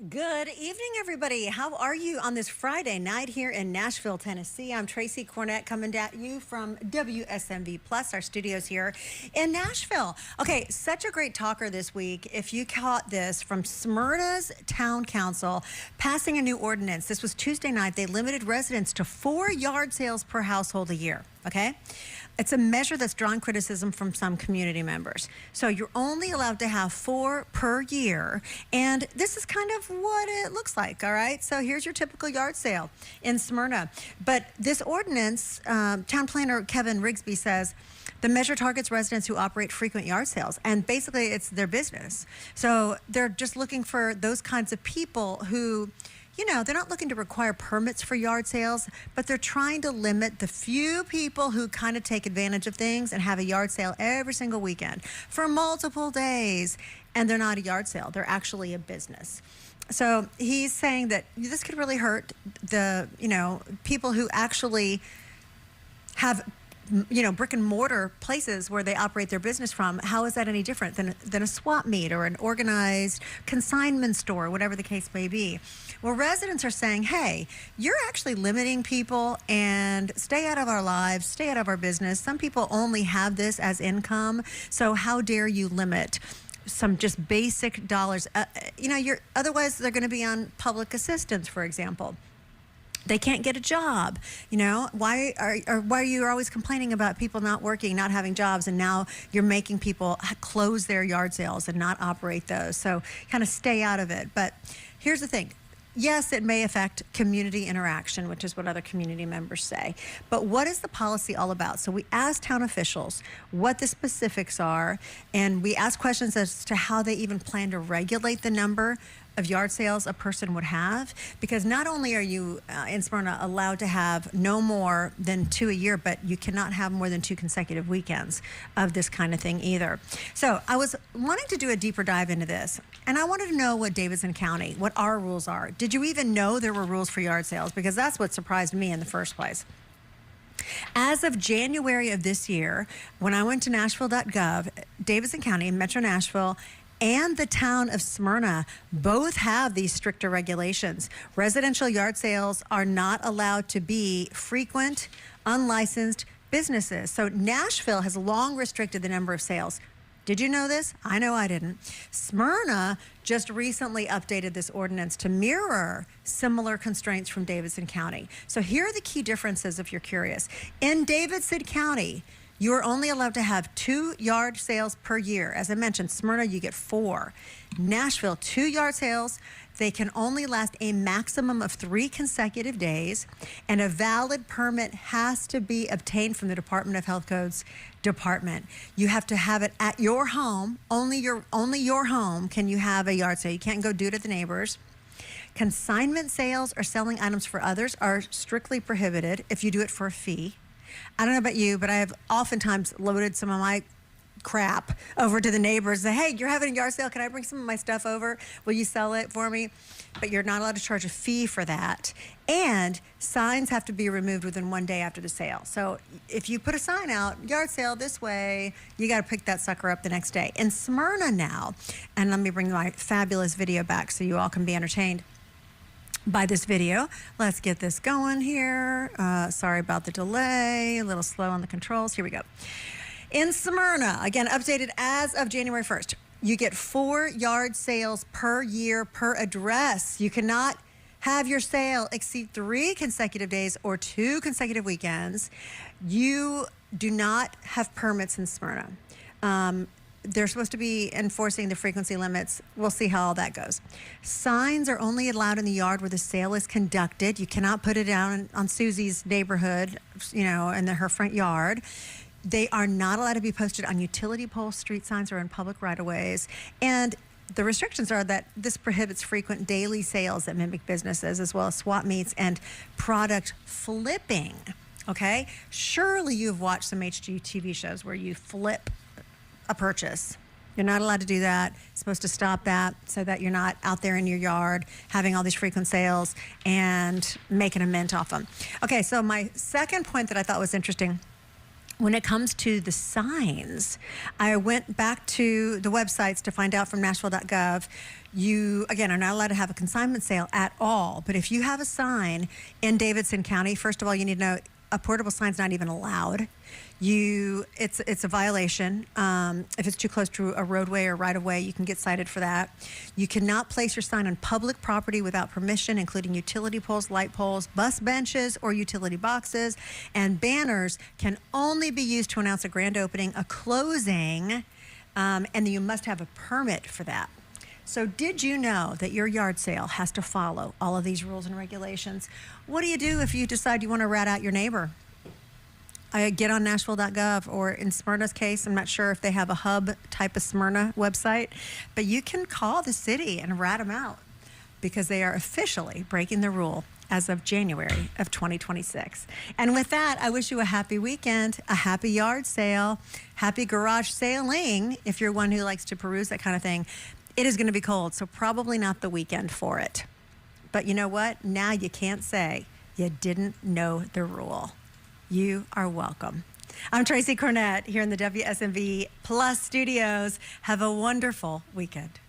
Good evening, everybody. How are you on this Friday night here in Nashville, Tennessee? I'm Tracy Kornet coming at you from WSMV Plus, our studios here in Nashville. Okay, such a great talker this week. If you caught this from Smyrna's Town Council passing a new ordinance. This was Tuesday night. They limited residents to 4 yard sales per household a year, okay? It's a measure that's drawn criticism from some community members. So you're only allowed to have 4 per year, and this is kind of what it looks like, all right? So here's your typical yard sale in Smyrna. But this ordinance, town planner Kevin Rigsby says, the measure targets residents who operate frequent yard sales, and basically it's their business. So they're just looking for those kinds of people who, you know, they're not looking to require permits for yard sales, but they're trying to limit the few people who kind of take advantage of things and have a yard sale every single weekend for multiple days. And they're not a yard sale, they're actually a business. So he's saying that this could really hurt the, people who actually have brick and mortar places where they operate their business from. How is that any different than a swap meet or an organized consignment store, whatever the case may be? Well, residents are saying, hey, you're actually limiting people, and stay out of our lives, stay out of our business. Some people only have this as income, so how dare you limit some just basic dollars? Otherwise they're going to be on public assistance, for example. They can't get a job. Why are you always complaining about people not working, not having jobs, and now you're making people close their yard sales and not operate those? So kind of stay out of it. But here's the thing. Yes, it may affect community interaction, which is what other community members say. But what is the policy all about? So we asked town officials what the specifics are, and we asked questions as to how they even plan to regulate the number of yard sales a person would have, because not only are you in Smyrna allowed to have no more than 2 a year, but you cannot have more than 2 consecutive weekends of this kind of thing either. So I was wanting to do a deeper dive into this, and I wanted to know what Davidson County, what our rules are. Did you even know there were rules for yard sales? Because that's what surprised me in the first place. As of January of this year, when I went to Nashville.gov, Davidson County, Metro Nashville, and the town of Smyrna both have these stricter regulations. Residential yard sales are not allowed to be frequent, unlicensed businesses. So Nashville has long restricted the number of sales. Did you know this? I know I didn't. Smyrna just recently updated this ordinance to mirror similar constraints from Davidson County. So here are the key differences if you're curious. In Davidson County, you are only allowed to have 2 yard sales per year. As I mentioned, Smyrna, you get 4. Nashville, 2 yard sales. They can only last a maximum of 3 consecutive days, and a valid permit has to be obtained from the Department of Health Codes department. You have to have it at your home. Only your home can you have a yard sale. You can't go do it at the neighbors. Consignment sales or selling items for others are strictly prohibited if you do it for a fee. I don't know about you, but I have oftentimes loaded some of my crap over to the neighbors. Say, hey, you're having a yard sale. Can I bring some of my stuff over? Will you sell it for me? But you're not allowed to charge a fee for that. And signs have to be removed within 1 day after the sale. So if you put a sign out, yard sale this way, you got to pick that sucker up the next day. In Smyrna now, and let me bring my fabulous video back so you all can be entertained by this video. Let's get this going here. Sorry about the delay, a little slow on the controls. Here we go. In Smyrna, again, updated as of January 1st, you get 4 yard sales per year per address. You cannot have your sale exceed 3 consecutive days or 2 consecutive weekends. You do not have permits in Smyrna. They're supposed to be enforcing the frequency limits. We'll see how all that goes. Signs are only allowed in the yard where the sale is conducted. You cannot put it down on Susie's neighborhood, in her front yard. They are not allowed to be posted on utility poles, street signs, or in public right-of-ways. And the restrictions are that this prohibits frequent daily sales that mimic businesses, as well as swap meets and product flipping. Okay? Surely you've watched some HGTV shows where you flip a purchase. You're not allowed to do that. It's supposed to stop that so that you're not out there in your yard having all these frequent sales and making a mint off them. Okay, so my second point that I thought was interesting When it comes to the signs, I went back to the websites to find out from Nashville.gov. You, again, are not allowed to have a consignment sale at all. But if you have a sign in Davidson County, first of all, you need to know a portable sign's not even allowed. It's a violation. If it's too close to a roadway or right-of-way, you can get cited for that. You cannot place your sign on public property without permission, including utility poles, light poles, bus benches, or utility boxes. And banners can only be used to announce a grand opening, a closing, and you must have a permit for that. So did you know that your yard sale has to follow all of these rules and regulations? What do you do if you decide you want to rat out your neighbor? Get on Nashville.gov, or in Smyrna's case, I'm not sure if they have a hub type of Smyrna website, but you can call the city and rat them out because they are officially breaking the rule as of January of 2026. And with that, I wish you a happy weekend, a happy yard sale, happy garage sailing if you're one who likes to peruse that kind of thing. It is going to be cold, so probably not the weekend for it. But you know what? Now you can't say you didn't know the rule. You are welcome. I'm Tracy Kornet here in the WSMV Plus studios. Have a wonderful weekend.